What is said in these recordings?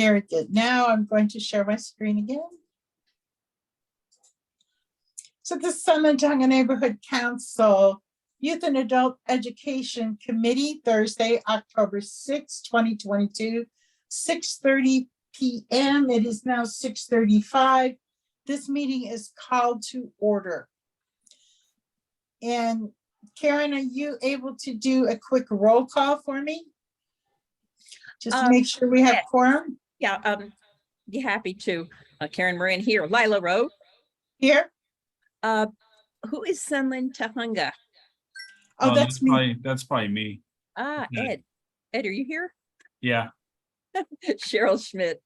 Very good. Now I'm going to share my screen again. So the Sunland Tonga Neighborhood Council Youth and Adult Education Committee, Thursday, October 6, 2022, 6:30 p.m. It is now 6:35. This meeting is called to order. And Karen, are you able to do a quick roll call for me? Just to make sure we have quorum. Yeah, be happy to. Karen Moran here. Lila Rowe. Here. Who is Sunland Tahunga? Oh, that's me. That's probably me. Ed. Ed, are you here? Yeah. Cheryl Schmidt.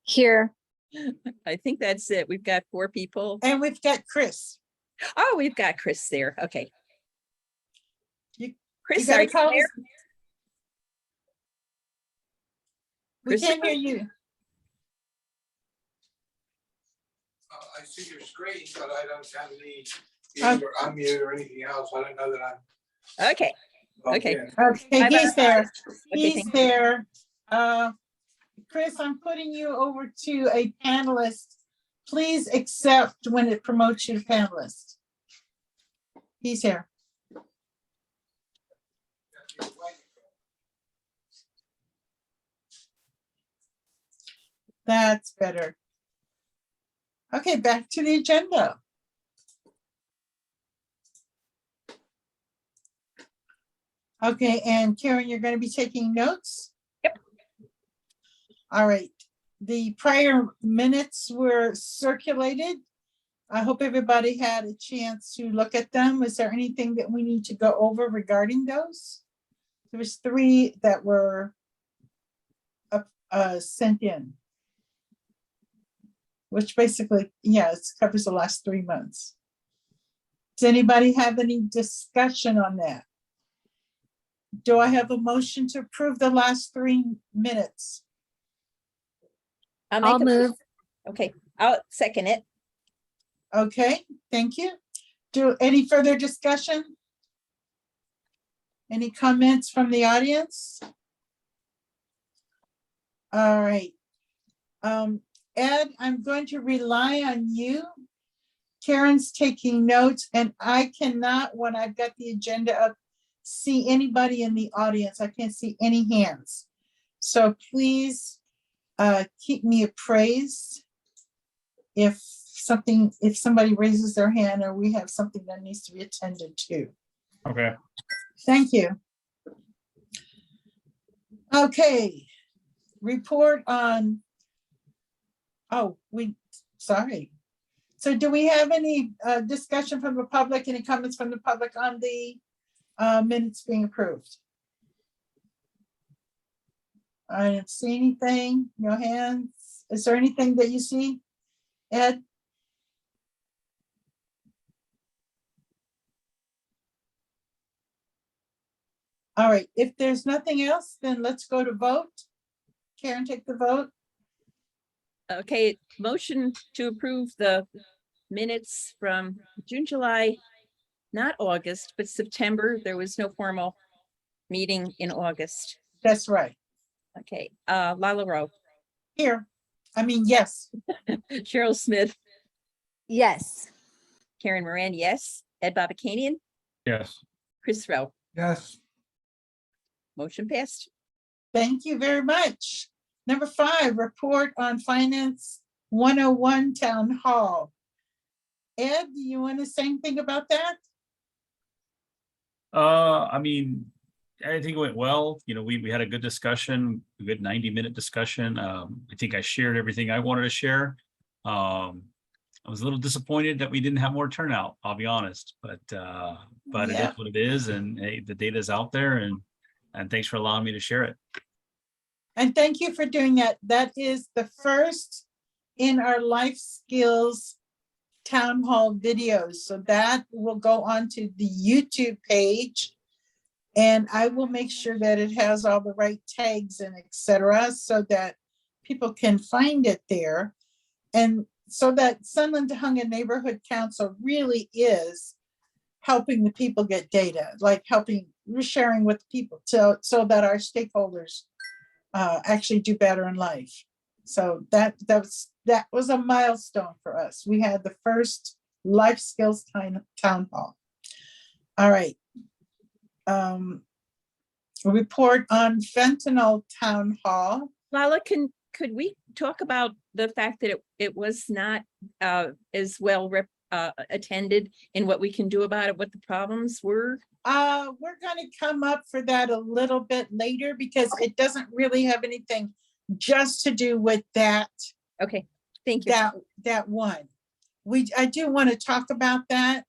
Here. I think that's it. We've got 4 people. And we've got Chris. Oh, we've got Chris there. Okay. Chris, You are you call there? us. We can't hear you. I see your screen, but I don't have any either unmute or anything else. I don't know that I'm. Okay. Okay. Okay, he's there. Okay, He's there. Chris, I'm putting you over to a panelist. Please accept when it promotes you to panelist. He's here. That's better. Okay, back to the agenda. Okay, and Karen, you're going to be taking notes? Yep. All right. The prior minutes were circulated. I hope everybody had a chance to look at them. Is there anything that we need to go over regarding those? There was 3 that were sent in, which basically, yeah, it covers the last 3 months. Does anybody have any discussion on that? Do I have a motion to approve the last 3 minutes? I'll move. Okay, I'll second it. Okay, thank you. Do any further discussion? Any comments from the audience? All right. Ed, I'm going to rely on you. Karen's taking notes, and I cannot, when I've got the agenda up, see anybody in the audience. I can't see any hands. So please keep me appraised if somebody raises their hand or we have something that needs to be attended to. Okay. Thank you. Okay, report on, sorry. So do we have any discussion from the public, any comments from the public on the minutes being approved? I didn't see anything, no hands. Is there anything that you see, Ed? All right, if there's nothing else, then let's go to vote. Karen, take the vote. Okay, motion to approve the minutes from June, July, not August, but September. There was no formal meeting in August. That's right. Okay, Lila Rowe. Here, I mean, yes. Cheryl Smith. Yes. Karen Moran, yes. Ed Babakanian. Yes. Chris Rowe. Yes. Motion passed. Thank you very much. Number 5, report on Finance 101 Town Hall. Ed, do you want to say anything about that? I mean, I think it went well. You know, we had a good discussion, a good 90-minute discussion. I think I shared everything I wanted to share. I was a little disappointed that we didn't have more turnout, I'll be honest, but Yeah. it is what it is, and hey, the data is out there, and thanks for allowing me to share it. And thank you for doing that. That is the first in our life skills town hall videos. So that will go onto the YouTube page. And I will make sure that it has all the right tags and etc. so that people can find it there. And so that Sunland Tahunga Neighborhood Council really is helping the people get data, like we're sharing with people so that our stakeholders actually do better in life. So that was a milestone for us. We had the first life skills town hall. All right. Report on fentanyl town hall. Lala, could we talk about the fact that it was not as well attended, and what we can do about it, what the problems were? We're gonna come up for that a little bit later because it doesn't really have anything just to do with that, Okay, thank you. that one. I do want to talk about that.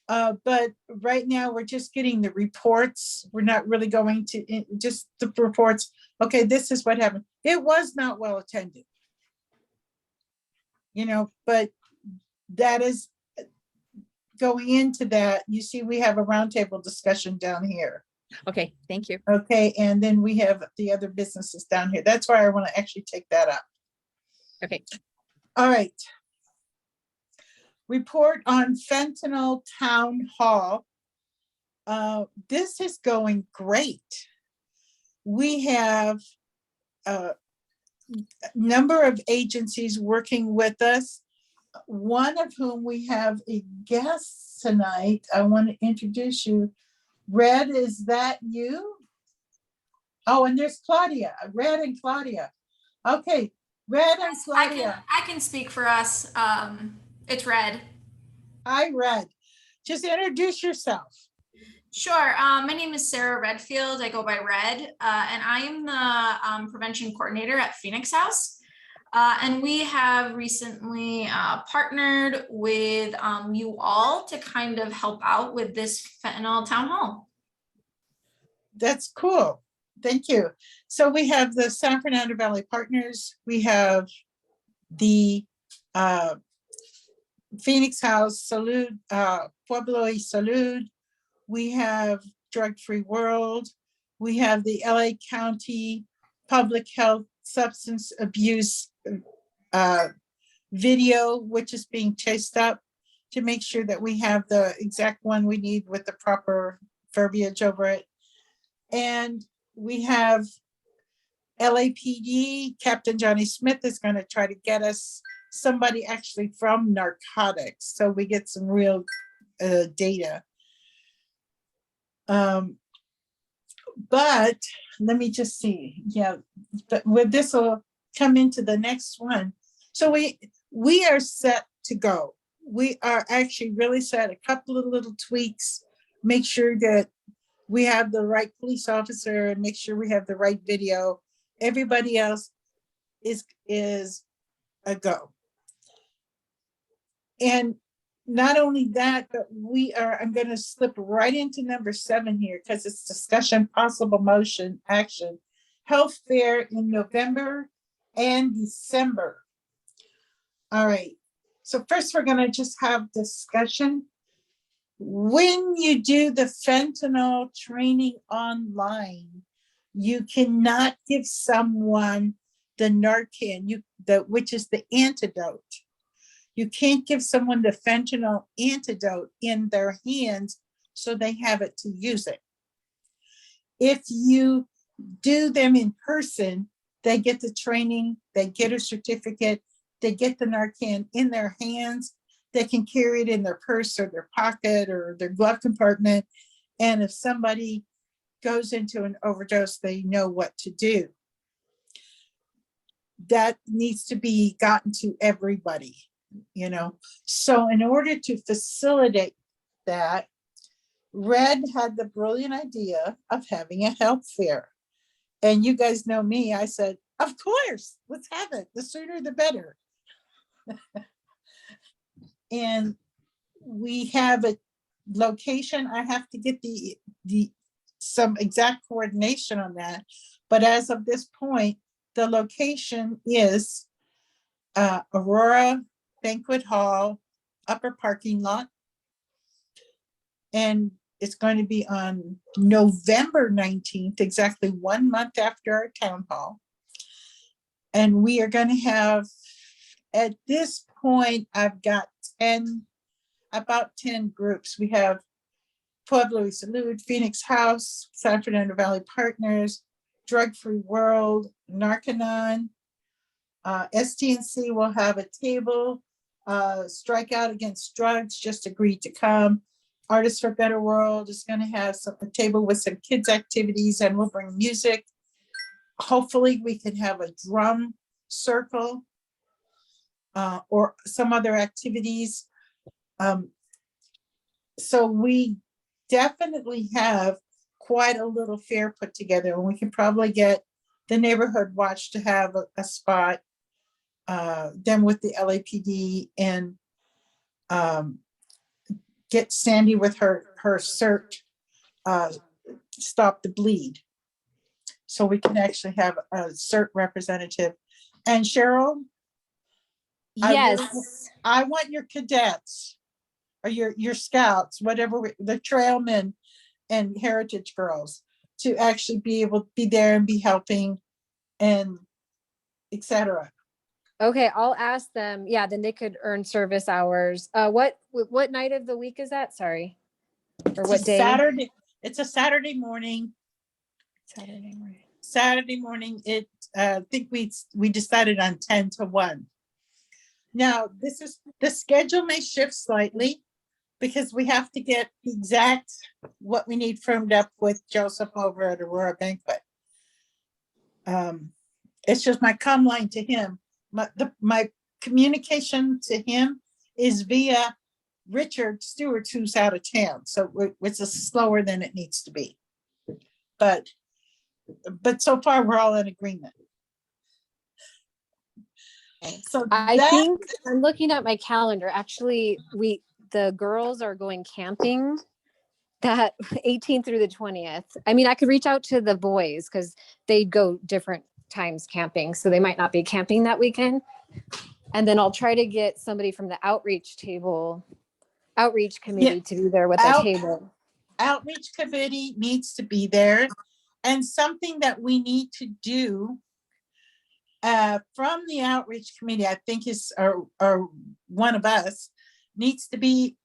But right now we're just getting the reports. We're not really going to just the reports. Okay, this is what happened. It was not well attended. You know, but that is going into that. You see, we have a roundtable discussion down here. Okay, thank you. Okay, and then we have the other businesses down here. That's why I want to actually take that up. Okay. All right. Report on fentanyl town hall. This is going great. We have a number of agencies working with us, one of whom we have a guest tonight. I want to introduce you. Red, is that you? Oh, and there's Claudia, Red and Claudia. Okay, Red and Claudia. I can speak for us. It's Red. Hi, Red. Just introduce yourself. Sure. My name is Sarah Redfield. I go by Red, and I am the prevention coordinator at Phoenix House. And we have recently partnered with you all to kind of help out with this fentanyl town hall. That's cool. Thank you. So we have the San Fernando Valley Partners. We have the Phoenix House, Salud, Pueblo y Salud. We have Drug Free World. We have the LA County Public Health Substance Abuse video, which is being chased up to make sure that we have the exact one we need with the proper verbiage over it. And we have LAPD, Captain Johnny Smith is going to try to get us somebody actually from narcotics, so we get some real data. But let me just see. Yeah, but with this will come into the next one. So we are set to go. We are actually really set. A couple of little tweaks, make sure that we have the right police officer and make sure we have the right video. Everybody else is a go. And not only that, but I'm going to slip right into number 7 here because it's discussion, possible motion, action, health fair in November and December. All right. So first we're going to just have discussion. When you do the fentanyl training online, you cannot give someone the Narcan, which is the antidote. You can't give someone the fentanyl antidote in their hands so they have it to use it. If you do them in person, they get the training, they get a certificate, they get the Narcan in their hands, they can carry it in their purse or their pocket or their glove compartment. And if somebody goes into an overdose, they know what to do. That needs to be gotten to everybody, you know. So in order to facilitate that, Red had the brilliant idea of having a health fair. And you guys know me, I said, of course, let's have it. The sooner the better. And we have a location. I have to get some exact coordination on that. But as of this point, the location is Aurora Banquet Hall, upper parking lot. And it's going to be on November 19th, exactly 1 month after our town hall. And we are going to have, at this point, I've got about 10 groups. We have Pueblo y Salud, Phoenix House, San Fernando Valley Partners, Drug Free World, Narcanon, STNC will have a table. Strikeout Against Drugs just agreed to come. Artists for Better World is going to have a table with some kids activities, and we'll bring music. Hopefully we can have a drum circle or some other activities. So we definitely have quite a little fair put together, and we can probably get the Neighborhood Watch to have a spot, then with the LAPD, and get Sandy with her CERT, Stop the Bleed. So we can actually have a CERT representative. And Cheryl, Yes. I want your cadets or your scouts, whatever, the trailmen and heritage girls, to actually be able to be there and be helping and etc. Okay, I'll ask them. Yeah, then they could earn service hours. What night of the week is that? Sorry. Or what day? Saturday. It's a Saturday morning. Saturday morning. Saturday morning. I think we decided on 10 to 1. Now, the schedule may shift slightly because we have to get the exact what we need firmed up with Joseph over at Aurora Banquet. It's just my come line to him. My communication to him is via Richard Stewart, who's out of town. So it's slower than it needs to be. But so far we're all in agreement. So I think I'm looking at my calendar. Actually, the girls are going camping that 18th through the 20th. I mean, I could reach out to the boys because they go different times camping, so they might not be camping that weekend. And then I'll try to get somebody from the outreach committee to be there with a table. Outreach committee needs to be there. And something that we need to do from the outreach committee, I think or one of us needs to be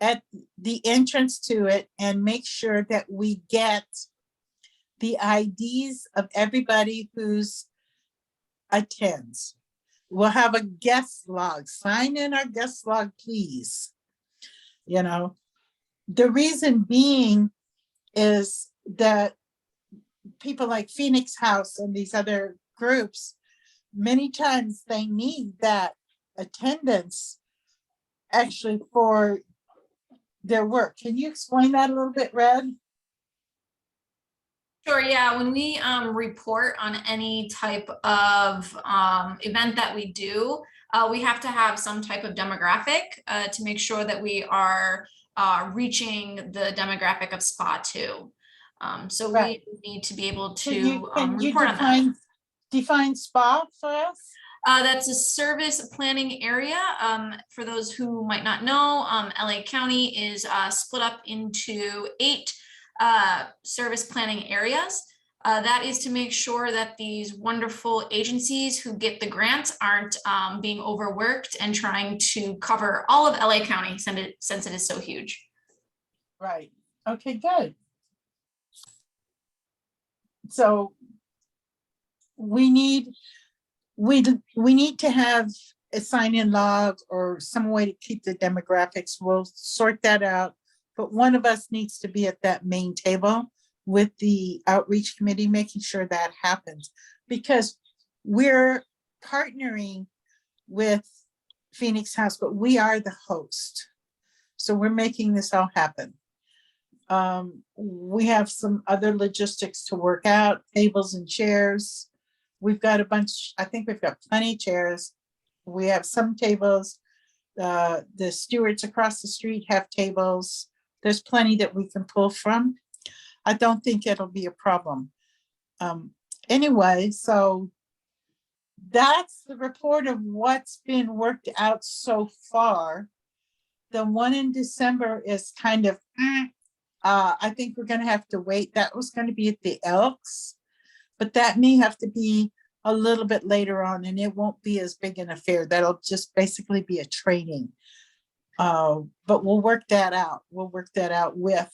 at the entrance to it and make sure that we get the IDs of everybody who's attends. We'll have a guest log. Sign in our guest log, please. You know, the reason being is that people like Phoenix House and these other groups, many times they need that attendance actually for their work. Can you explain that a little bit, Red? Sure, yeah, when we report on any type of event that we do, we have to have some type of demographic to make sure that we are reaching the demographic of SPA 2. So Right. we need to be able to Can you report on that. define SPA for us? That's a service planning area. For those who might not know, LA County is split up into 8 service planning areas. That is to make sure that these wonderful agencies who get the grants aren't being overworked and trying to cover all of LA County since it is so huge. Right. Okay, good. So we need to have a sign-in log or some way to keep the demographics. We'll sort that out. But one of us needs to be at that main table with the outreach committee, making sure that happens, because we're partnering with Phoenix House, but we are the host. So we're making this all happen. We have some other logistics to work out, tables and chairs. We've got a bunch, I think we've got plenty of chairs. We have some tables. The stewards across the street have tables. There's plenty that we can pull from. I don't think it'll be a problem. Anyway, so that's the report of what's been worked out so far. The one in December is kind of, I think we're gonna have to wait. That was gonna be at the Elks, but that may have to be a little bit later on, and it won't be as big an affair. That'll just basically be a training. But we'll work that out. We'll work that out with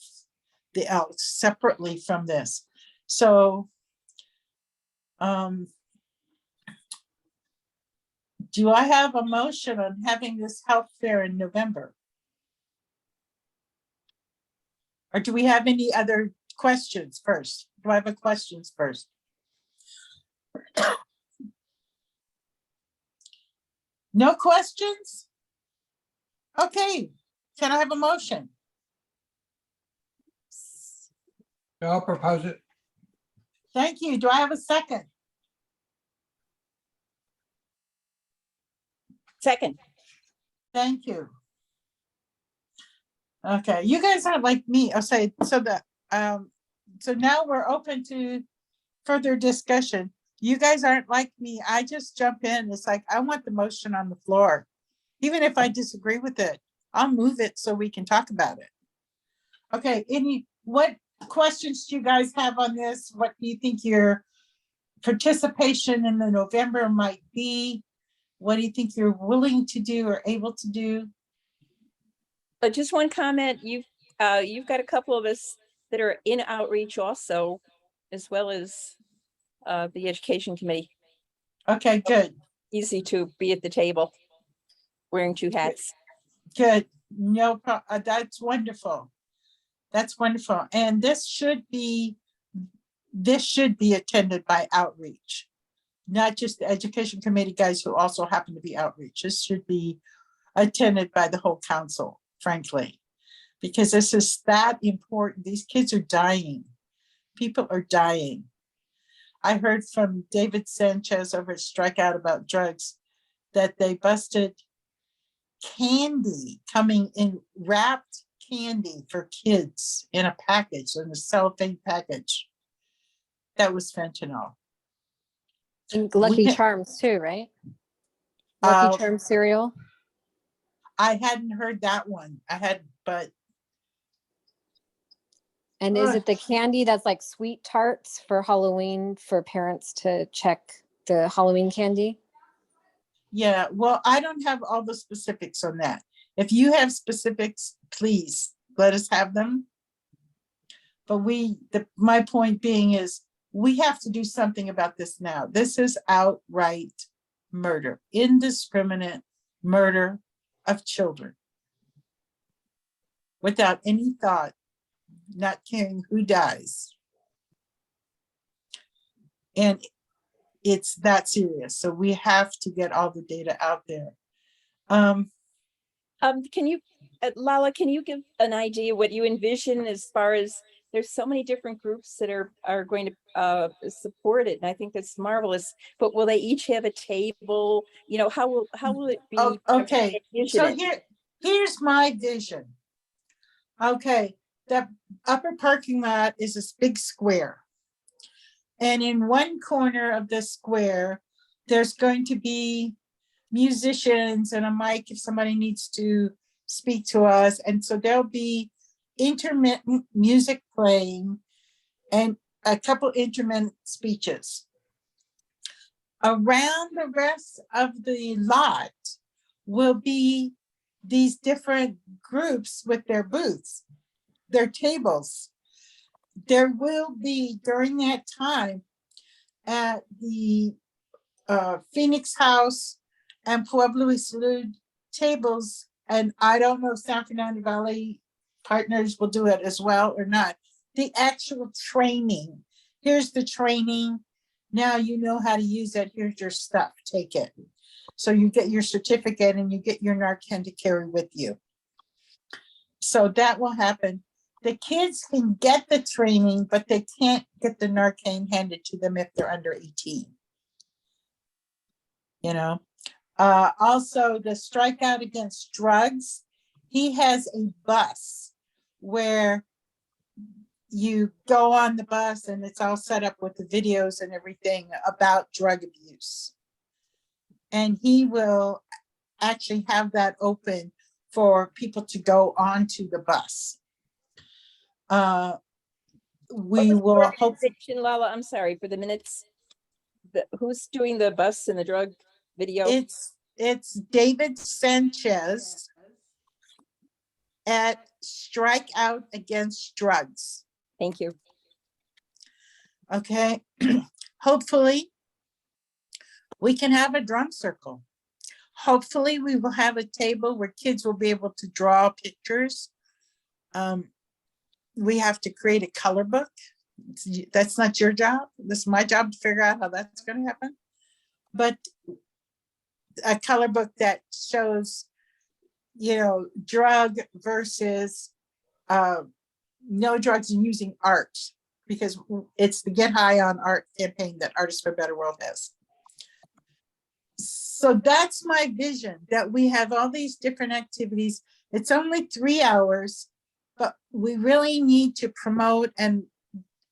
the Elks separately from this. So Do I have a motion on having this health fair in November? Or do we have any other questions first? Do I have a questions first? No questions? Okay, can I have a motion? I'll propose it. Thank you. Do I have a second? Second, Thank you. Okay, you guys aren't like me. I'll say, so so now we're open to further discussion. You guys aren't like me. I just jump in. It's like, I want the motion on the floor. Even if I disagree with it, I'll move it so we can talk about it. Okay, what questions do you guys have on this? What do you think your participation in the November might be? What do you think you're willing to do or able to do? but just one comment, you've got a couple of us that are in outreach also, as well as the education committee. Okay, good, Easy to be at the table, wearing two hats. good. No, that's wonderful. That's wonderful. And this should be attended by outreach, not just the education committee guys who also happen to be outreach. This should be attended by the whole council, frankly, because this is that important. These kids are dying. People are dying. I heard from David Sanchez over at Strikeout about drugs that they busted candy coming in, wrapped candy for kids in a package, in a cellophane package. That was fentanyl. And Lucky We- Charms too, right? Lucky Uh, Charms cereal. I hadn't heard that one. But And is it the candy that's like sweet tarts for Halloween for parents to check the Halloween candy? yeah, well, I don't have all the specifics on that. If you have specifics, please let us have them. But my point being is, we have to do something about this now. This is outright murder, indiscriminate murder of children. Without any thought, not caring who dies. And it's that serious. So we have to get all the data out there. Can you, Lala, can you give an idea what you envision as far as, there's so many different groups that are going to support it, and I think that's marvelous. But will they each have a table? You know, how will it be? Oh, okay, envision so it? here's my vision. Okay, the upper parking lot is this big square. And in one corner of the square, there's going to be musicians and a mic if somebody needs to speak to us. And so there'll be intermittent music playing and a couple intermittent speeches. Around the rest of the lot will be these different groups with their booths, their tables. There will be, during that time, at the Phoenix House and Pueblo Salud tables, and I don't know if San Fernando Valley Partners will do it as well or not. The actual training. Here's the training. Now you know how to use it. Here's your stuff. Take it. So you get your certificate and you get your Narcan to carry with you. So that will happen. The kids can get the training, but they can't get the Narcan handed to them if they're under 18. You know, also the Strikeout Against Drugs, he has a bus where you go on the bus and it's all set up with the videos and everything about drug abuse. And he will actually have that open for people to go onto the bus. We will hope. Lala, I'm sorry for the minutes. Who's doing the bus and the drug video? It's David Sanchez at Strikeout Against Drugs. Thank you. Okay, hopefully we can have a drum circle. Hopefully we will have a table where kids will be able to draw pictures. We have to create a color book. That's not your job. This is my job to figure out how that's going to happen. But a color book that shows, drug versus no drugs and using art, because it's the Get High on Art campaign that Artists for a Better World has. So that's my vision, that we have all these different activities. It's only 3 hours, but we really need to promote, and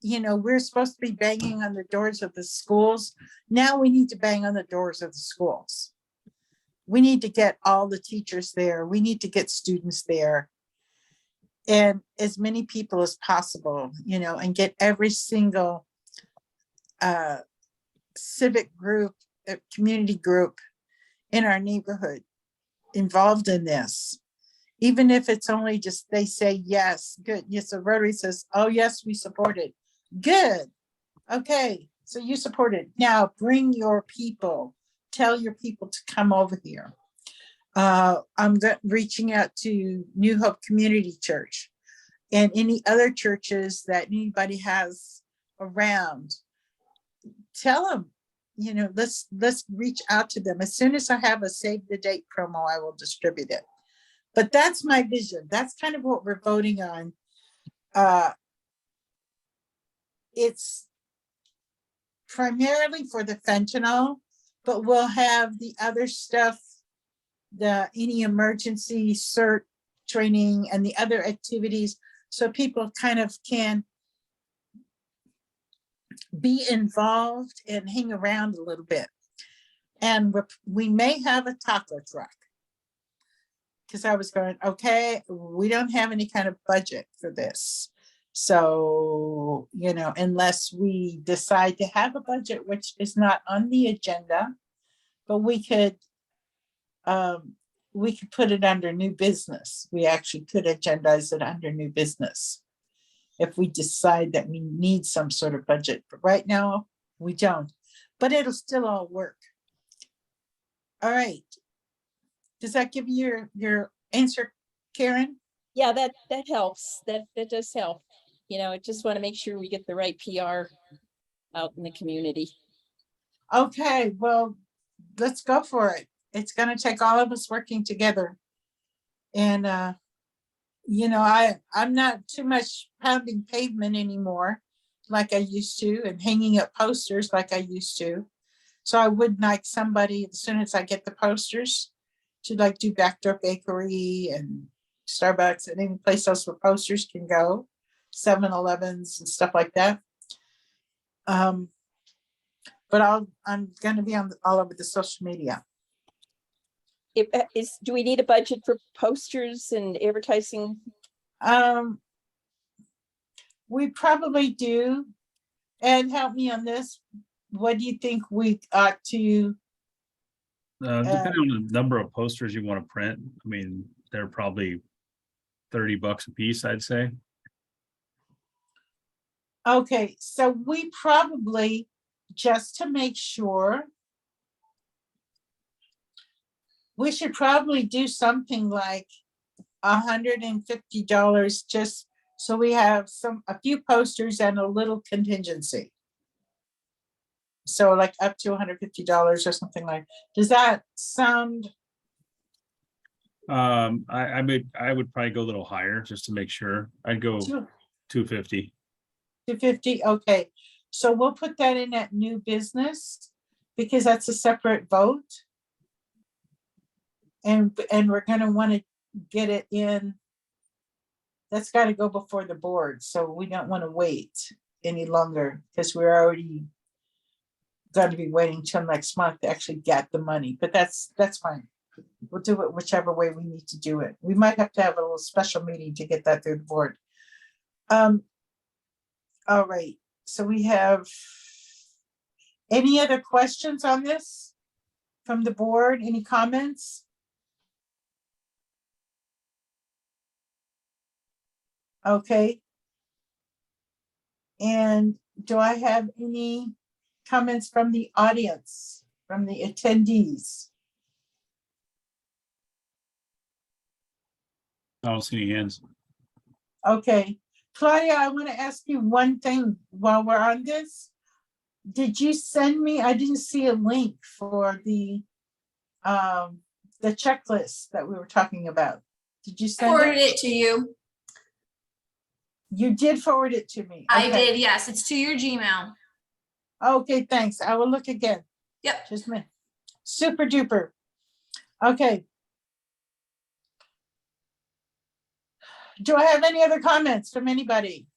we're supposed to be banging on the doors of the schools. Now we need to bang on the doors of the schools. We need to get all the teachers there. We need to get students there, and as many people as possible, and get every single civic group, community group in our neighborhood involved in this. Even if it's only just they say yes, good. Yes, so Rotary says, oh yes, we support it. Good. Okay, so you support it. Now bring your people. Tell your people to come over here. I'm reaching out to New Hope Community Church and any other churches that anybody has around. Tell them, let's reach out to them. As soon as I have a save the date promo, I will distribute it. But that's my vision. That's kind of what we're voting on. It's primarily for the fentanyl, but we'll have the other stuff, any emergency CERT training and the other activities, so people kind of can be involved and hang around a little bit. And we may have a taco truck, because I was going, okay, we don't have any kind of budget for this. So, unless we decide to have a budget, which is not on the agenda, but we could put it under new business. We actually could agendize it under new business if we decide that we need some sort of budget. But right now, we don't. But it'll still all work. All right. Does that give you your answer, Karen? Yeah, that helps. That does help. I just want to make sure we get the right PR out in the community. Okay, well, let's go for it. It's going to take all of us working together. And, I'm not too much pounding pavement anymore like I used to, and hanging up posters like I used to. So I would like somebody, as soon as I get the posters, to do Backdoor Bakery and Starbucks and any place else where posters can go, 7-Elevens and stuff like that. But I'm going to be on all over the social media. Do we need a budget for posters and advertising? We probably do. And help me on this. What do you think we ought to? Depending on the number of posters you want to print, I mean, they're probably $30 a piece, I'd say. Okay, so we probably, just to make sure, we should probably do something like $150, just so we have a few posters and a little contingency. So like up to $150 or something like. Does that sound? I would probably go a little higher just to make sure. I'd go 250. 250, okay. So we'll put that in at new business, because that's a separate vote. And we're gonna want to get it in. That's got to go before the board, so we don't want to wait any longer, because we're already going to be waiting till next month to actually get the money. But that's fine. We'll do it whichever way we need to do it. We might have to have a little special meeting to get that through the board. All right, so we have any other questions on this from the board? Any comments? Okay. And do I have any comments from the audience, from the attendees? I don't see any hands. Okay, Claudia, I want to ask you one thing while we're on this. Did you send me, I didn't see a link for the checklist that we were talking about. Did you send Forwarded it? it to you. You did forward it to me. I Okay. did, yes, it's to your Gmail. Okay, thanks. I will look again. Yep. Just a minute. Super duper. Okay. Do I have any other comments from anybody?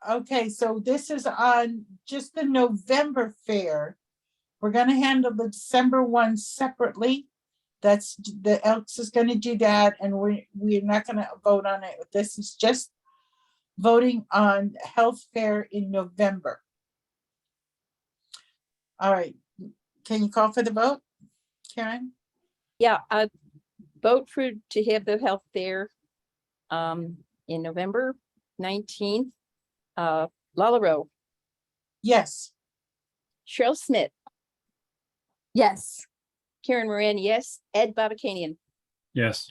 Okay, so this is on just the November fair. We're gonna handle the December one separately. That's, the Elks is gonna do that, and we're not gonna vote on it. This is just voting on health fair in November. All right, can you call for the vote, Karen? Yeah, vote for to have the health fair in November 19th. Lala Rowe, Yes. Cheryl Smith, Yes. Karen Moran, yes, Ed Babakanian, Yes.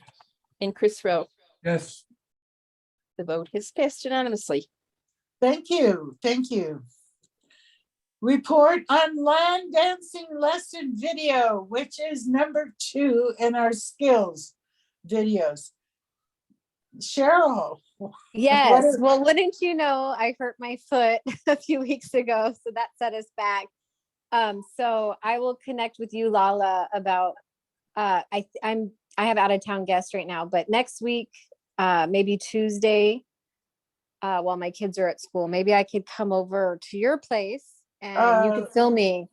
and Chris Rowe. Yes. The vote has passed unanimously. Thank you, thank you. Report on line dancing lesson video, which is number 2 in our skills videos. Cheryl. Yes. is- Well, wouldn't you know, I hurt my foot a few weeks ago, so that set us back. So I will connect with you, Lala, about I have out of town guests right now, but next week, maybe Tuesday, while my kids are at school, maybe I could come over to your place and you could film me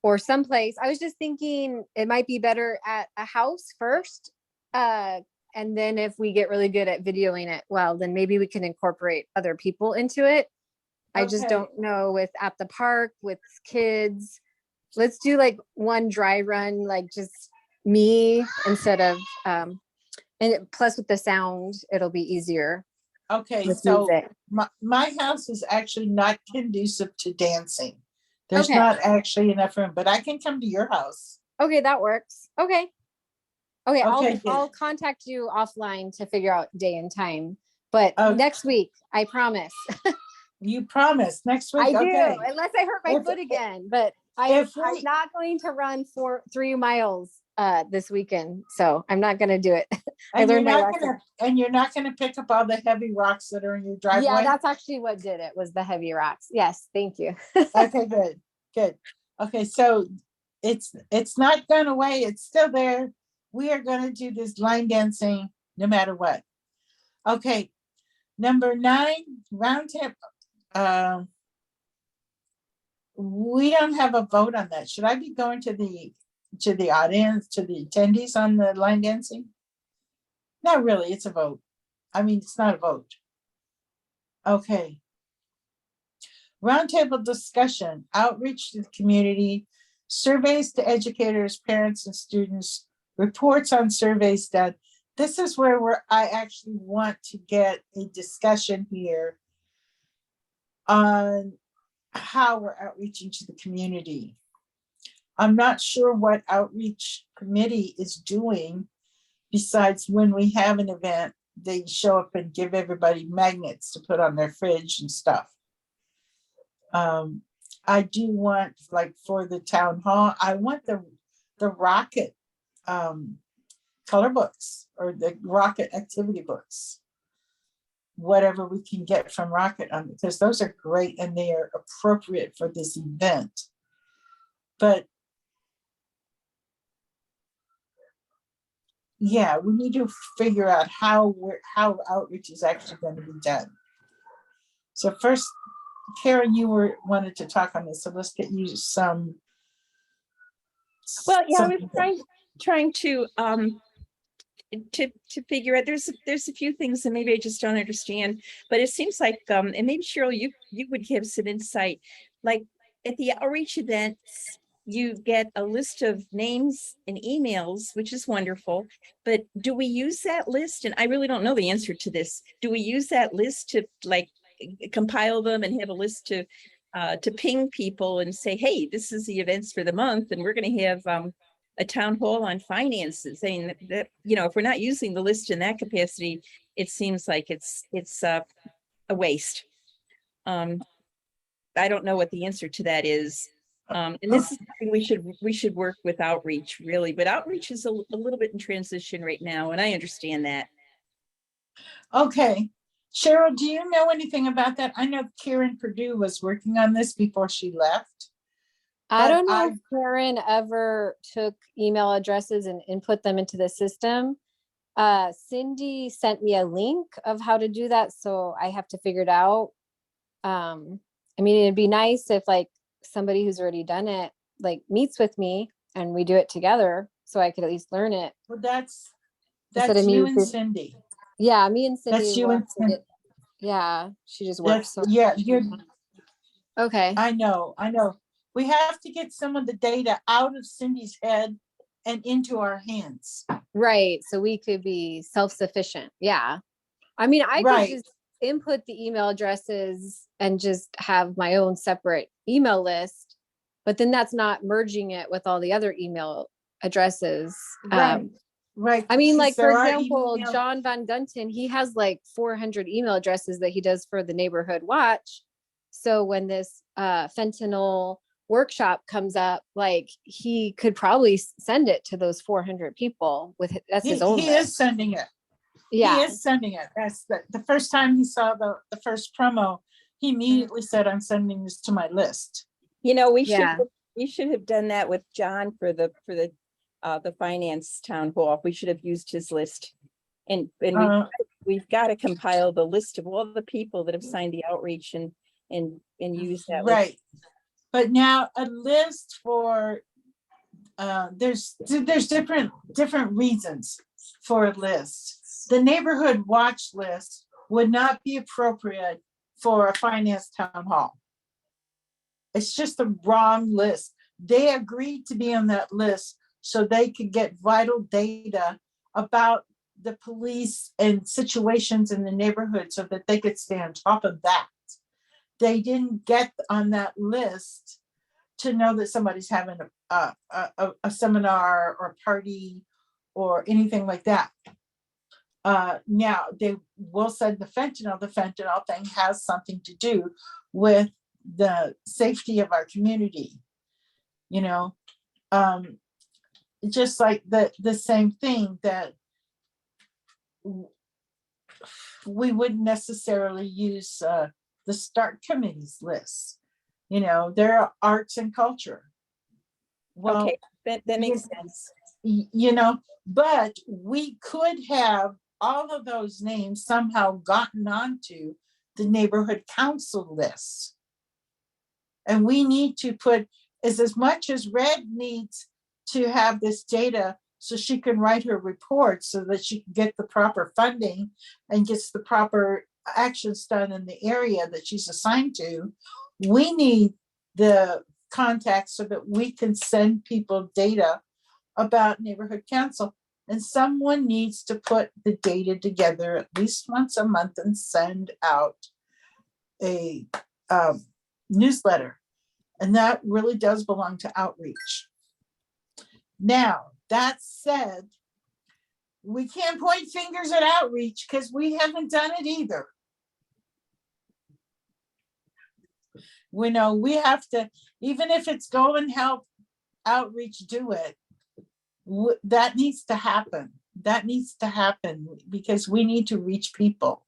or someplace. I was just thinking it might be better at a house first. And then if we get really good at videoing it, well, then maybe we can incorporate other people into it. I just Okay. don't know with at the park with kids. Let's do like one dry run, like just me instead of, plus with the sound, it'll be easier Okay, with so music. my house is actually not conducive to dancing. There's Okay. not actually enough room, but I can come to your house. Okay, that works. Okay. Okay, Okay, good. I'll contact you offline to figure out day and time, but Okay. next week, I promise. You promise next week, I do, okay. unless I hurt my If- foot again, but I'm if we- not going to run 3 miles this weekend, so I'm not gonna do it. I And you're learned my not lesson. gonna, and you're not gonna pick up all the heavy rocks that are in your driveway? Yeah, that's actually what did it, was the heavy rocks. Yes, thank you. Okay, good, good. Okay, so it's not gone away, it's still there. We are gonna do this line dancing no matter what. Okay, number 9, round table. We don't have a vote on that. Should I be going to the audience, to the attendees on the line dancing? Not really, it's a vote. I mean, it's not a vote. Okay. Roundtable discussion, outreach to the community, surveys to educators, parents, and students, reports on surveys done. This is where I actually want to get a discussion here on how we're outreaching to the community. I'm not sure what outreach committee is doing besides when we have an event, they show up and give everybody magnets to put on their fridge and stuff. I do want, like for the town hall, I want the Rocket color books or the Rocket activity books. Whatever we can get from Rocket, because those are great and they are appropriate for this event. But yeah, we need to figure out how outreach is actually going to be done. So first, Karen, you wanted to talk on this, so let's get you some. Well, yeah, I some- was trying to figure out, there's a few things that maybe I just don't understand, but it seems like and maybe Cheryl, you would give some insight, like at the outreach events, you get a list of names and emails, which is wonderful, but do we use that list? And I really don't know the answer to this. Do we use that list to like compile them and have a list to ping people and say, hey, this is the events for the month, and we're going to have a town hall on finances, saying that, you know, if we're not using the list in that capacity, it seems like it's a waste. I don't know what the answer to that is. And this is something we should work with outreach, really, but outreach is a little bit in transition right now, and I understand that. Okay, Cheryl, do you know anything about that? I know Karen Purdue was working on this before she left. I But don't know if Karen ever took email addresses and input them into the system. Cindy sent me a link of how to do that, so I have to figure it out. I mean, it'd be nice if like somebody who's already done it, like meets with me and we do it together, so I could at least learn it. Well, that's Instead of me you and with- Cindy. Yeah, me and Cindy. That's you will and have to Cindy. get- Yeah, she just works. That's, So yeah, you're, okay. I know. We have to get some of the data out of Cindy's head and into our hands. Right. So we could be self-sufficient. Yeah. I mean, I Right. could just input the email addresses and just have my own separate email list, but then that's not merging it with all the other email addresses. Right. Right. I mean, because like, for there are example, email- John Van Gunten, he has like 400 email addresses that he does for the neighborhood watch. So when this fentanyl workshop comes up, like he could probably send it to those 400 people with that's his own He list. is sending it. Yeah. He is sending it. That's the first time he saw the first promo, he immediately said, I'm sending this to my list. You know, Yeah. we should have done that with John for the finance town hall. We should have used his list. And we've got to compile the list of all the people that have signed the outreach and use that list. Right. But now a list for, there's different reasons for a list. The neighborhood watch list would not be appropriate for a finance town hall. It's just the wrong list. They agreed to be on that list so they could get vital data about the police and situations in the neighborhood so that they could stay on top of that. They didn't get on that list to know that somebody's having a seminar or party or anything like that. Now they will send the fentanyl thing has something to do with the safety of our community. You know, just like the same thing that we wouldn't necessarily use the start committee's list. You know, there are arts and culture. Well, Okay, that makes sense. you know, but we could have all of those names somehow gotten onto the neighborhood council list. And we need to put as much as Red needs to have this data so she can write her report so that she can get the proper funding and gets the proper actions done in the area that she's assigned to. We need the contacts so that we can send people data about neighborhood council. And someone needs to put the data together at least once a month and send out a newsletter. And that really does belong to outreach. Now, that said, we can't point fingers at outreach because we haven't done it either. We know we have to, even if it's go and help outreach do it, that needs to happen. That needs to happen because we need to reach people.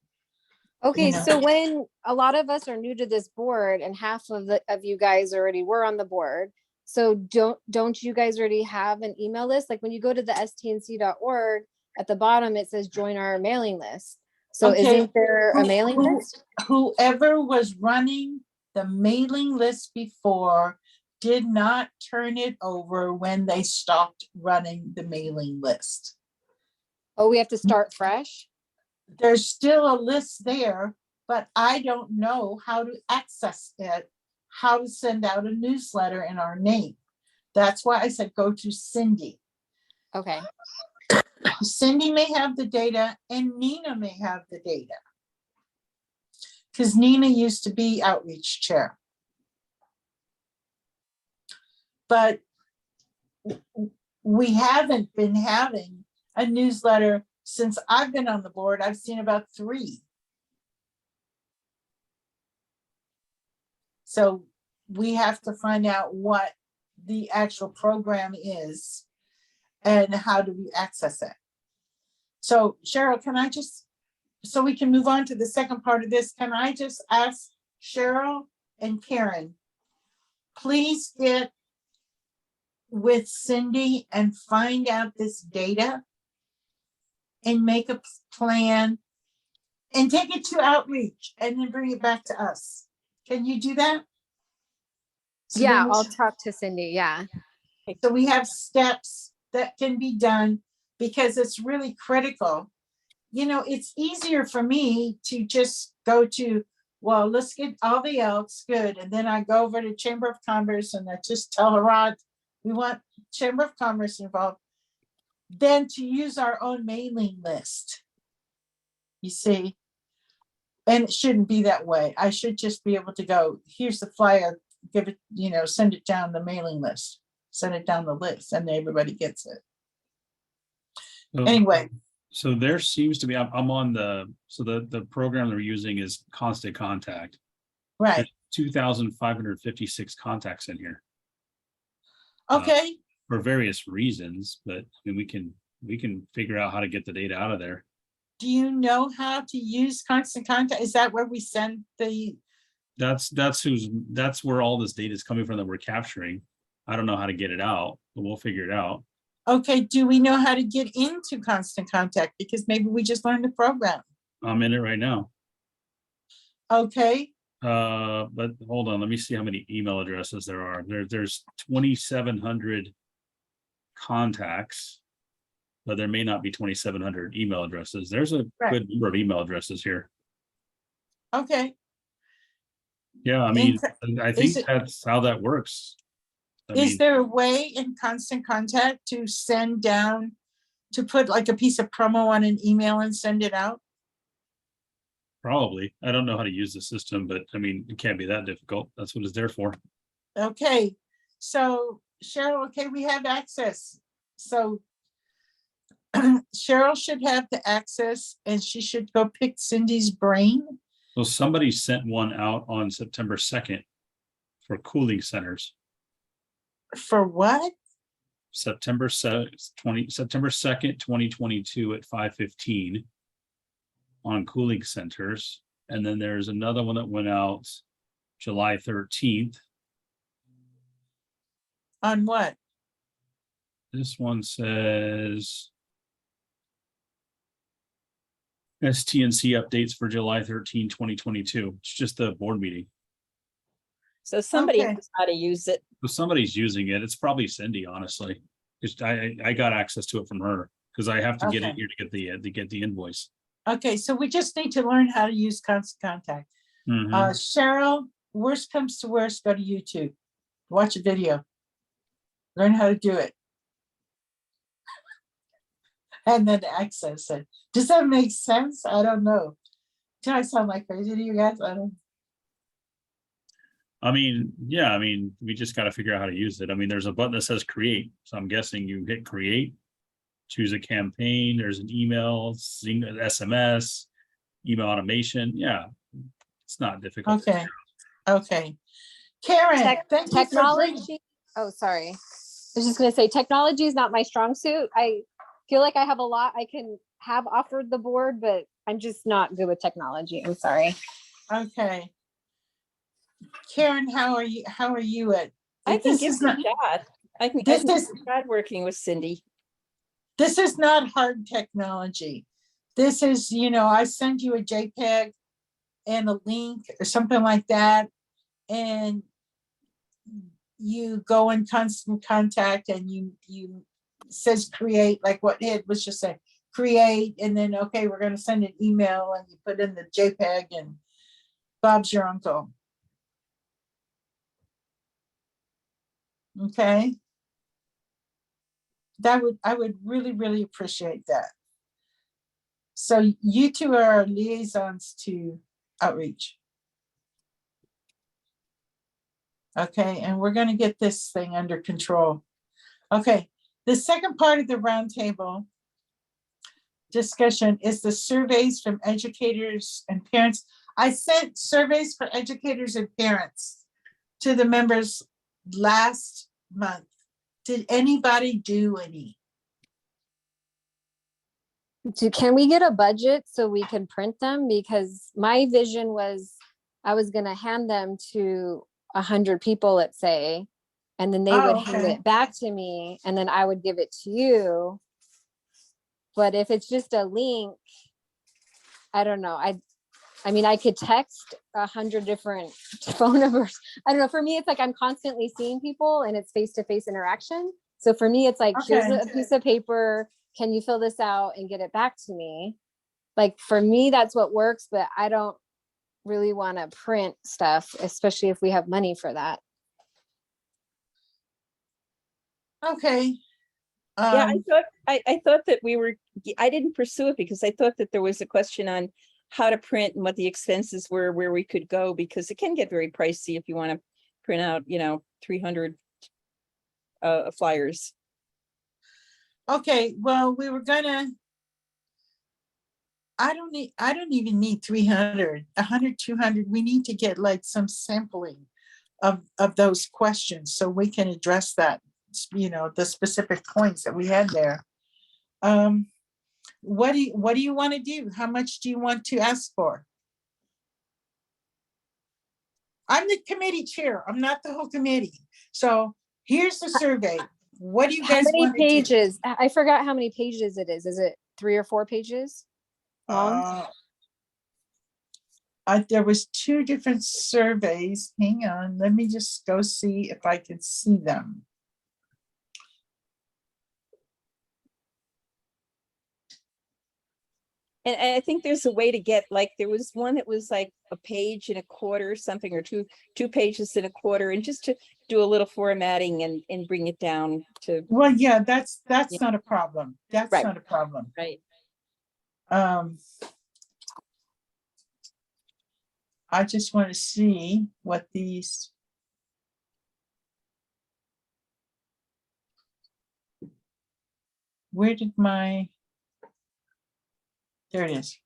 Okay, You know. so when a lot of us are new to this board and half of you guys already were on the board, so don't you guys already have an email list? Like when you go to the stnc.org, at the bottom it says join our mailing list. So Okay. isn't there a mailing list? Whoever was running the mailing list before did not turn it over when they stopped running the mailing list. Oh, we have to start fresh? There's still a list there, but I don't know how to access it, how to send out a newsletter in our name. That's why I said go to Cindy. Okay. Cindy may have the data and Nina may have the data. Because Nina used to be outreach chair. But we haven't been having a newsletter since I've been on the board. I've seen about 3. So we have to find out what the actual program is and how do we access it. So Cheryl, can I just, so we can move on to the second part of this, can I just ask Cheryl and Karen, please get with Cindy and find out this data and make a plan and take it to outreach and then bring it back to us. Can you do that? So then Yeah, we- I'll talk to Cindy. Yeah. So we have steps that can be done because it's really critical. You know, it's easier for me to just go to, well, let's get all the Elks, good. And then I go over to Chamber of Commerce and I just tell Harad, we want Chamber of Commerce involved. Then to use our own mailing list. You see? And it shouldn't be that way. I should just be able to go, here's the flyer, give it, you know, send it down the mailing list, send it down the list, and everybody gets it. So- Anyway. So there seems to be, I'm on the program they're using is Constant Contact. Right, 2,556 contacts in here okay, for various reasons, but I mean, we can figure out how to get the data out of there. do you know how to use Constant Contact? Is that where we send the, That's where all this data is coming from that we're capturing. I don't know how to get it out, but we'll figure it out. okay, do we know how to get into Constant Contact? Because maybe we just learned the program. I'm in it right now. Okay, But hold on, let me see how many email addresses there are. There's 2,700 contacts, but there may not be 2,700 email addresses. There's a Right. good number of email addresses here. okay, Yeah, I mean, And I is think it- that's how that works. I is mean, there a way in Constant Contact to send down, to put like a piece of promo on an email and send it out? probably. I don't know how to use the system, but I mean, it can't be that difficult. That's what it's there for. Okay, so Cheryl, okay, we have access. So Cheryl should have the access and she should go pick Cindy's brain. Well, somebody sent one out on September 2nd for cooling centers. For what? September 2nd, 2022 at 5:15 on cooling centers. And then there's another one that went out July 13th. On what? This one says STNC updates for July 13, 2022. It's just the board meeting. So somebody Okay. knows how to use it. So somebody's using it. It's probably Cindy, honestly. Just I got access to it from her because I have to get it Okay. here to get the invoice. Okay, so we just need to learn how to use Constant Contact. Mhm. Cheryl, worst comes to worst, go to YouTube. Watch a video. Learn how to do it. And then access it. Does that make sense? I don't know. Do I sound like crazy to you guys? I don't. I mean, yeah, I mean, we just got to figure out how to use it. I mean, there's a button that says create. So I'm guessing you hit create, choose a campaign. There's an email, SMS, email automation. Yeah, it's not difficult. Okay, okay. Karen, Tech- thank you for bringing. Technology. Oh, sorry. I was just gonna say, technology is not my strong suit. I feel like I have a lot I can have offered the board, but I'm just not good with technology. I'm sorry. Okay. Karen, how are you? How are you at? I can This give is it a not- shot. I can This give is- it a shot working with Cindy. This is not hard technology. This is, you know, I send you a JPEG and a link or something like that. And you go in Constant Contact and you says create, like what it was just saying, create, and then, okay, we're gonna send an email and you put in the JPEG and Bob's your uncle. Okay. I would really, really appreciate that. So you two are our liaisons to outreach. Okay, and we're gonna get this thing under control. Okay, The second part of the roundtable discussion is the surveys from educators and parents. I sent surveys for educators and parents to the members last month. Did anybody do any? Can we get a budget so we can print them? Because my vision was I was gonna hand them to 100 people, let's say, and then they would hand Okay. it back to me, and then I would give it to you. But if it's just a link, I don't know. I mean, I could text 100 different phone numbers. I don't know. For me, it's like I'm constantly seeing people and it's face-to-face interaction. So for me, it's like, here's Okay. a piece of paper. Can you fill this out and get it back to me? Like for me, that's what works, but I don't really want to print stuff, especially if we have money for that. Okay. Yeah, Um, I thought that I didn't pursue it because I thought that there was a question on how to print and what the expenses were, where we could go, because it can get very pricey if you want to print out, 300 flyers. okay, well, we were gonna. I don't even need 300, 100, 200. We need to get like some sampling of those questions so we can address that, the specific points that we had there. What do you want to do? How much do you want to ask for? I'm the committee chair. I'm not the whole committee. So here's the survey. What do you How guys many want to do? pages? I forgot how many pages it is. Is it 3 or 4 pages long? There was 2 different surveys. Hang on, let me just go see if I can see them. And I think there's a way to get, like, there was one that was like a page and a quarter or something, or two pages and a quarter, and just to do a little formatting and bring it down to. Well, yeah, that's Yeah. not a problem. That's Right. not a problem. Right. I just want to see what these. Where did my, there it is.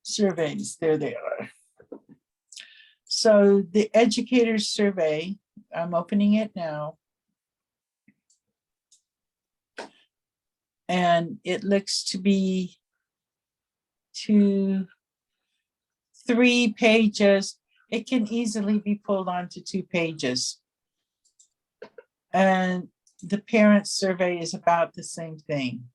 Surveys, there they are. So the educators survey, I'm opening it now. And it looks to be 2, 3 pages. It can easily be pulled onto 2 pages. And the parent survey is about the same thing.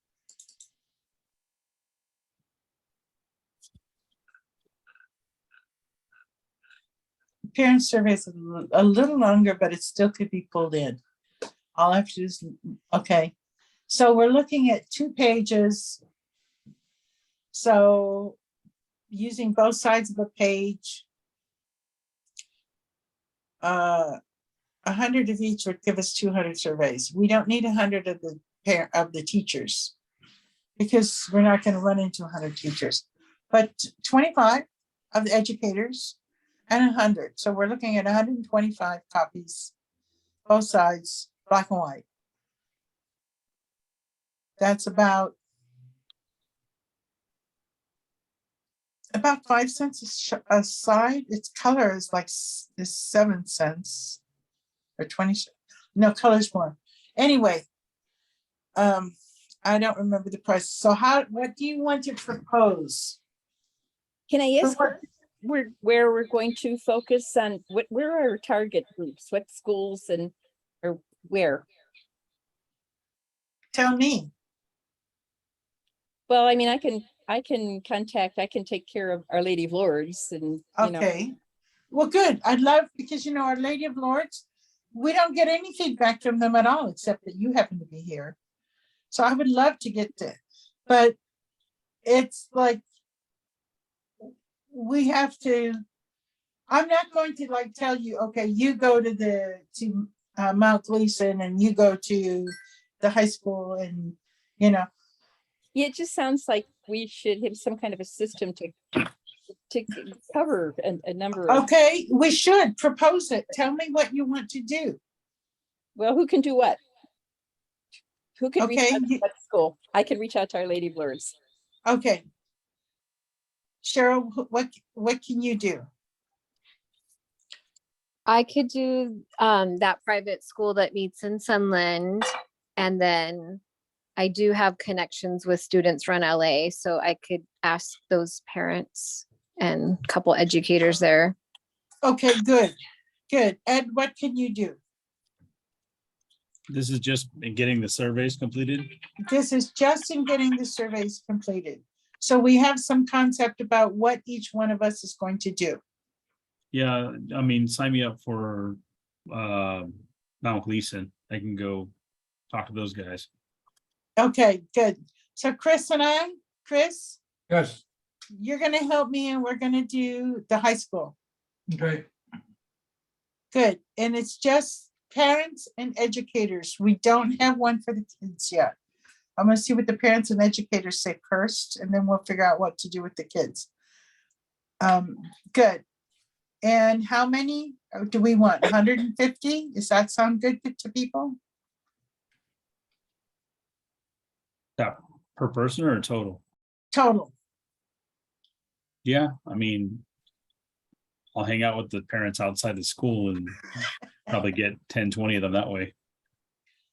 Parent survey is a little longer, but it still could be pulled in. All I have to do is, okay. So we're looking at 2 pages. So using both sides of a page, 100 of each would give us 200 surveys. We don't need 100 of the teachers because we're not going to run into 100 teachers, but 25 of the educators and 100. So we're looking at 125 copies, both sides, black and white. That's about 5 cents a side. Its color is like 7 cents or 20. No, color's more. Anyway, I don't remember the price. So what do you want to propose? Can I ask For where we're going to focus on, where are our target groups, what schools or where? Tell me. Well, I mean, I can take care of Our Lady of Lourdes and, Okay. Well, good. I'd love, because Our Lady of Lourdes, we don't get any feedback from them at all, except that you happen to be here. So I would love to get that. But it's like, we have to, I'm not going to like tell you, okay, you go to Mount Gleason and you go to the high school and, you know, Yeah, it just sounds like we should have some kind of a system to cover a number of, okay, we should propose it. Tell me what you want to do. well, who can do what? Who can reach Okay, out to what school? I can reach out to Our Lady of Lourdes. okay. Cheryl, what can you do? I could do that private school that meets in Sunland. And then I do have connections with Students Run LA, so I could ask those parents and a couple educators there. Okay, good, good. Ed, what can you do? This is just in getting the surveys completed. This is just in getting the surveys completed. So we have some concept about what each one of us is going to do. Yeah, I mean, sign me up for Mount Gleason. I can go talk to those guys. Okay, good. So Chris, Yes, you're gonna help me and we're gonna do the high school. okay, Good. And it's just parents and educators. We don't have one for the kids yet. I'm gonna see what the parents and educators say first, and then we'll figure out what to do with the kids. Good. And how many do we want? 150? Does that sound good to people? Yeah, per person or total? Total. Yeah, I mean, I'll hang out with the parents outside the school and probably get 10, 20 of them that way.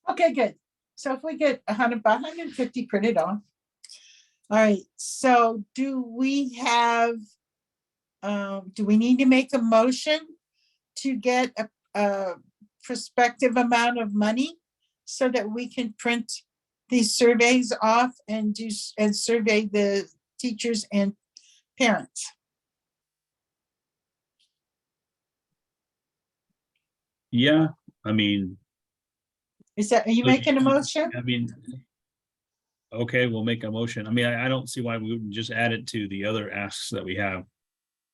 Okay, good. So if we get 150 printed off. All right, so do we have, do we need to make a motion to get a prospective amount of money so that we can print these surveys off and survey the teachers and parents? Yeah, I mean, Are you making a motion? I mean, okay, we'll make a motion. I mean, I don't see why we wouldn't just add it to the other asks that we have.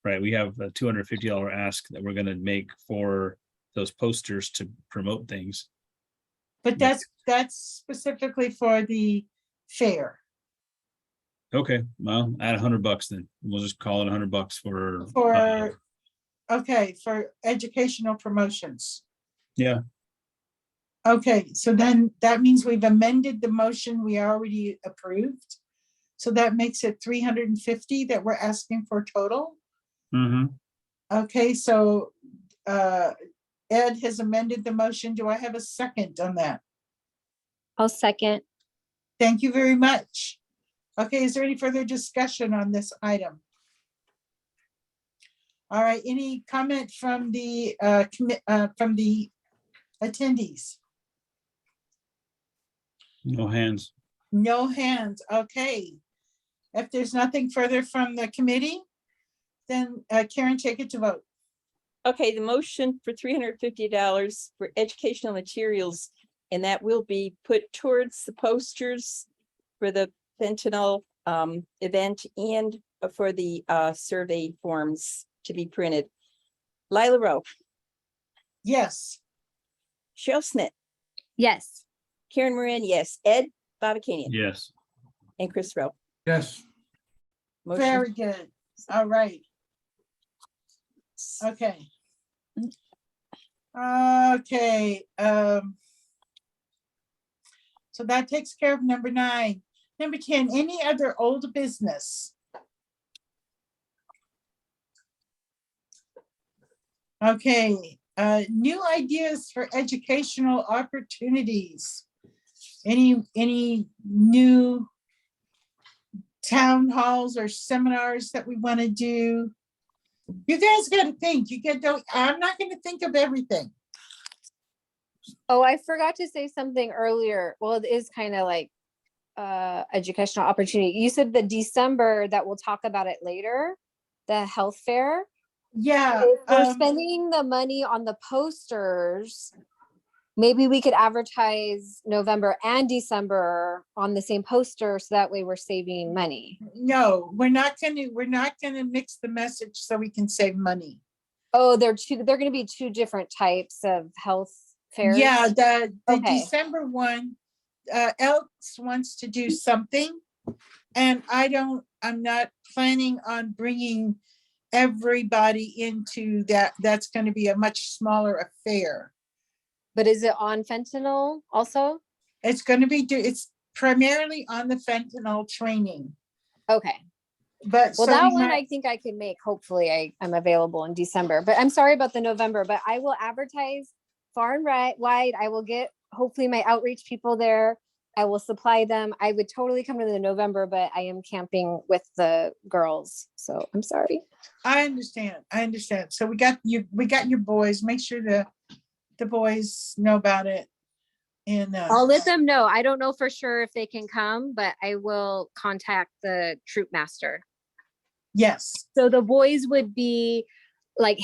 Right, we have a $250 ask that we're gonna make for those posters to promote things. But that's specifically for the fair. Okay, well, add $100 then. We'll just call it $100 for. For, okay, for educational promotions. Yeah, Okay, so then that means we've amended the motion we already approved. So that makes it 350 that we're asking for total. mm-hmm. Okay, so Ed has amended the motion. Do I have a second on that? I'll second. Thank you very much. Okay, is there any further discussion on this item? All right, any comment from the attendees? No hands. No hands, okay. If there's nothing further from the committee, then Karen, take it to vote. Okay, the motion for $350 for educational materials, and that will be put towards the posters for the fentanyl event and for the survey forms to be printed. Lila Rowe, Yes, Cheryl Smith, Yes. Karen Moran, yes. Ed Babakanian Yes. and Chris Rowe. yes, Motion- very good. All right. Okay. Okay, so that takes care of number 9. Number 10, any other old business? Okay, new ideas for educational opportunities. Any new town halls or seminars that we want to do? You guys got to think. I'm not going to think of everything. Oh, I forgot to say something earlier. Well, it is kind of like educational opportunity. You said the December that we'll talk about it later, the health fair. Yeah. If we're spending the money on the posters, maybe we could advertise November and December on the same poster, so that way we're saving money. No, we're not gonna mix the message so we can save money. Oh, they're gonna be two different types of health fairs. Yeah, the Okay. December one else wants to do something. And I'm not planning on bringing everybody into that. That's going to be a much smaller affair. But is it on fentanyl also? It's going to be, it's primarily on the fentanyl training, Okay. but Well, so that we one might- I think I can make. Hopefully I'm available in December, but I'm sorry about the November, but I will advertise far and wide. I will get hopefully my outreach people there. I will supply them. I would totally come to the November, but I am camping with the girls. So I'm sorry. I understand. So we got your boys. Make sure the boys know about it. And I'll let them know. I don't know for sure if they can come, but I will contact the troop master. yes, So the boys would be like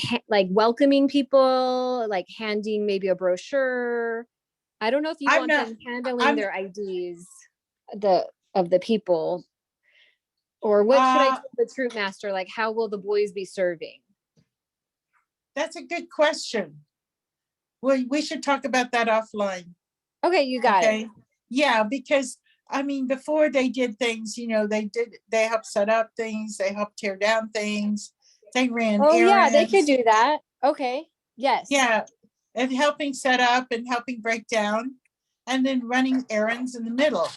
welcoming people, like handing maybe a brochure. I don't know if you I'm want not- them handling I'm- their IDs, of the people, or what should I tell the troop master? Like, how will the boys be serving? that's a good question. Well, we should talk about that offline. Okay, you got it. Yeah, because I mean, before they did things, they helped set up things, they helped tear down things, they ran Oh yeah, they could errands. do that. Okay, yes. Yeah, and helping set up and helping break down, and then running errands in the middle.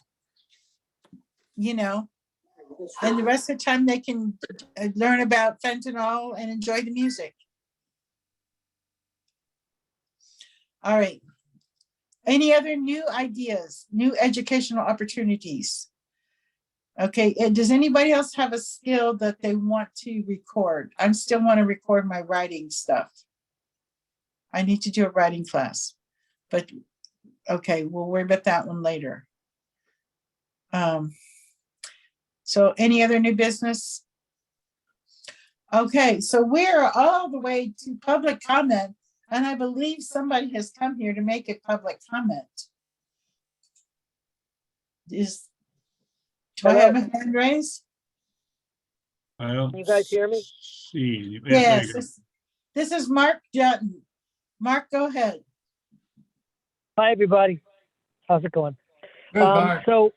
And the rest of the time they can learn about fentanyl and enjoy the music. All right. Any other new ideas, new educational opportunities? Okay, and does anybody else have a skill that they want to record? I still want to record my writing stuff. I need to do a writing class, but okay, we'll worry about that one later. So any other new business? Okay, so we're all the way to public comment, and I believe somebody has come here to make a public comment. Do I have a hand raised? I don't. Can you guys hear me? See. Yeah, there Yes, you go. this is Mark Dutton. Mark, go ahead. Hi, everybody. How's it going? Good, Mark. So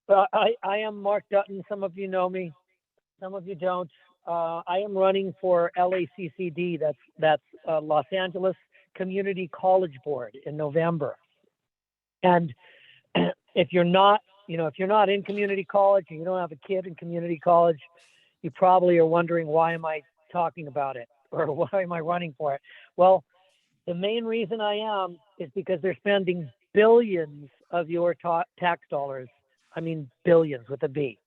I am Mark Dutton. Some of you know me, some of you don't. I am running for LACCD. That's Los Angeles Community College Board in November. And if you're not in community college and you don't have a kid in community college, you probably are wondering, why am I talking about it, or why am I running for it? Well, the main reason I am is because they're spending billions of your tax dollars. I mean, billions with a B.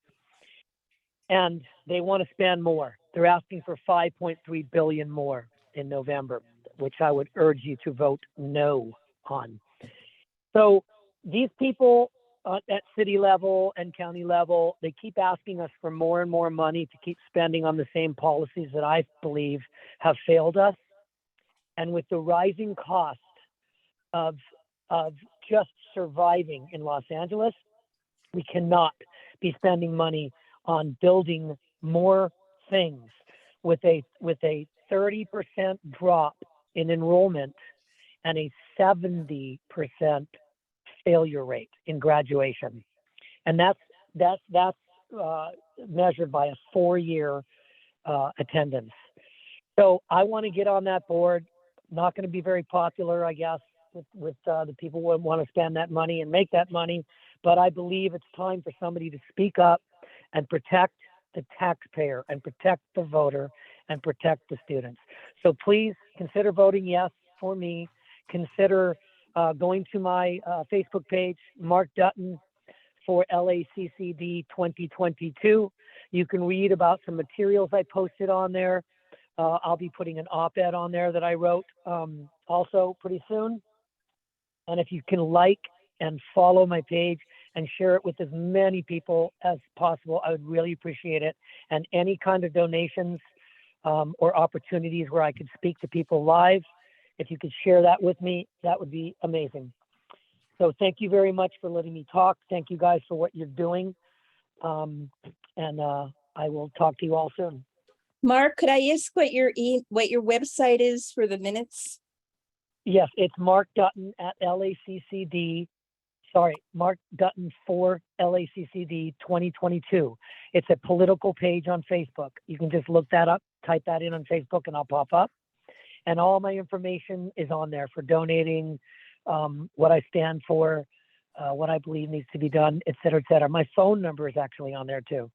And they want to spend more. They're asking for 5.3 billion more in November, which I would urge you to vote no on. So these people at city level and county level, they keep asking us for more and more money to keep spending on the same policies that I believe have failed us. And with the rising cost of just surviving in Los Angeles, we cannot be spending money on building more things with a 30% drop in enrollment and a 70% failure rate in graduation. And that's measured by a 4-year attendance. So I want to get on that board. Not going to be very popular, I guess, with the people who want to spend that money and make that money. But I believe it's time for somebody to speak up and protect the taxpayer and protect the voter and protect the students. So please consider voting yes for me. Consider going to my Facebook page, Mark Dutton for LACCD 2022. You can read about some materials I posted on there. I'll be putting an op-ed on there that I wrote also pretty soon. And if you can like and follow my page and share it with as many people as possible, I would really appreciate it. And any kind of donations or opportunities where I could speak to people live, if you could share that with me, that would be amazing. So thank you very much for letting me talk. Thank you guys for what you're doing. And I will talk to you all soon. Mark, could I ask what your website is for the minutes? Yes, it's Mark Dutton at LACCD Mark Dutton for LACCD 2022. It's a political page on Facebook. You can just look that up, type that in on Facebook, and I'll pop up. And all my information is on there for donating, what I stand for, what I believe needs to be done, et cetera, et cetera. My phone number is actually on there too.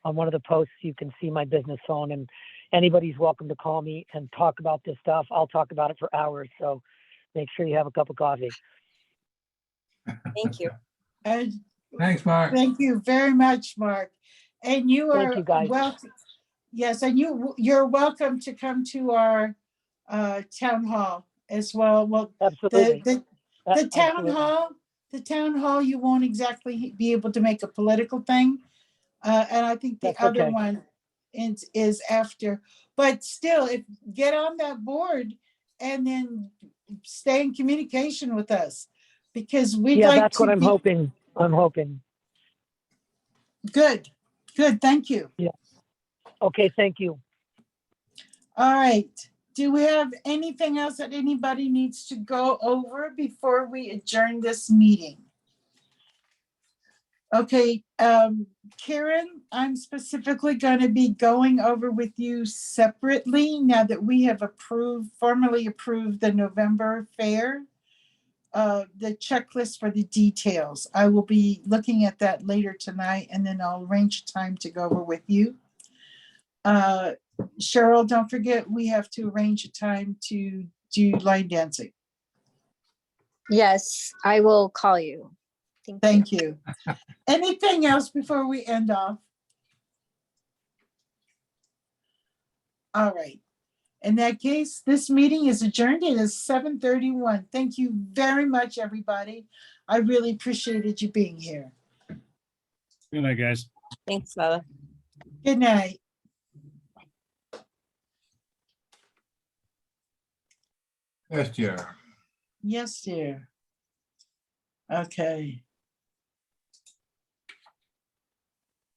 On one of the posts, you can see my business phone, and anybody's welcome to call me and talk about this stuff. I'll talk about it for hours. So make sure you have a cup of coffee. Thank you. And Thanks, Mark. thank you very much, Mark. And you Thank are you, guys. welcome. Yes, and you're welcome to come to our town hall as well. Well, Absolutely. the town Absolutely. the town hall, you won't exactly be able to make a political thing. And I think the That's other okay. one is after, but still, if get on that board and then stay in communication with us, because we'd Yeah, like that's what to I'm be hoping. I'm hoping. good. Thank you. Okay, thank you. All right. Do we have anything else that anybody needs to go over before we adjourn this meeting? Okay, Karen, I'm specifically going to be going over with you separately now that we have formally approved the November fair, the checklist for the details. I will be looking at that later tonight, and then I'll arrange time to go over with you. Cheryl, don't forget, we have to arrange a time to do line dancing. Yes, I will call you. Thank you. Anything else before we end off? All right. In that case, this meeting is adjourned. It is 7:31. Thank you very much, everybody. I really appreciated you being here. Good night, guys. Thanks, Lala. Good night. Yes, dear. Yes, dear. Okay.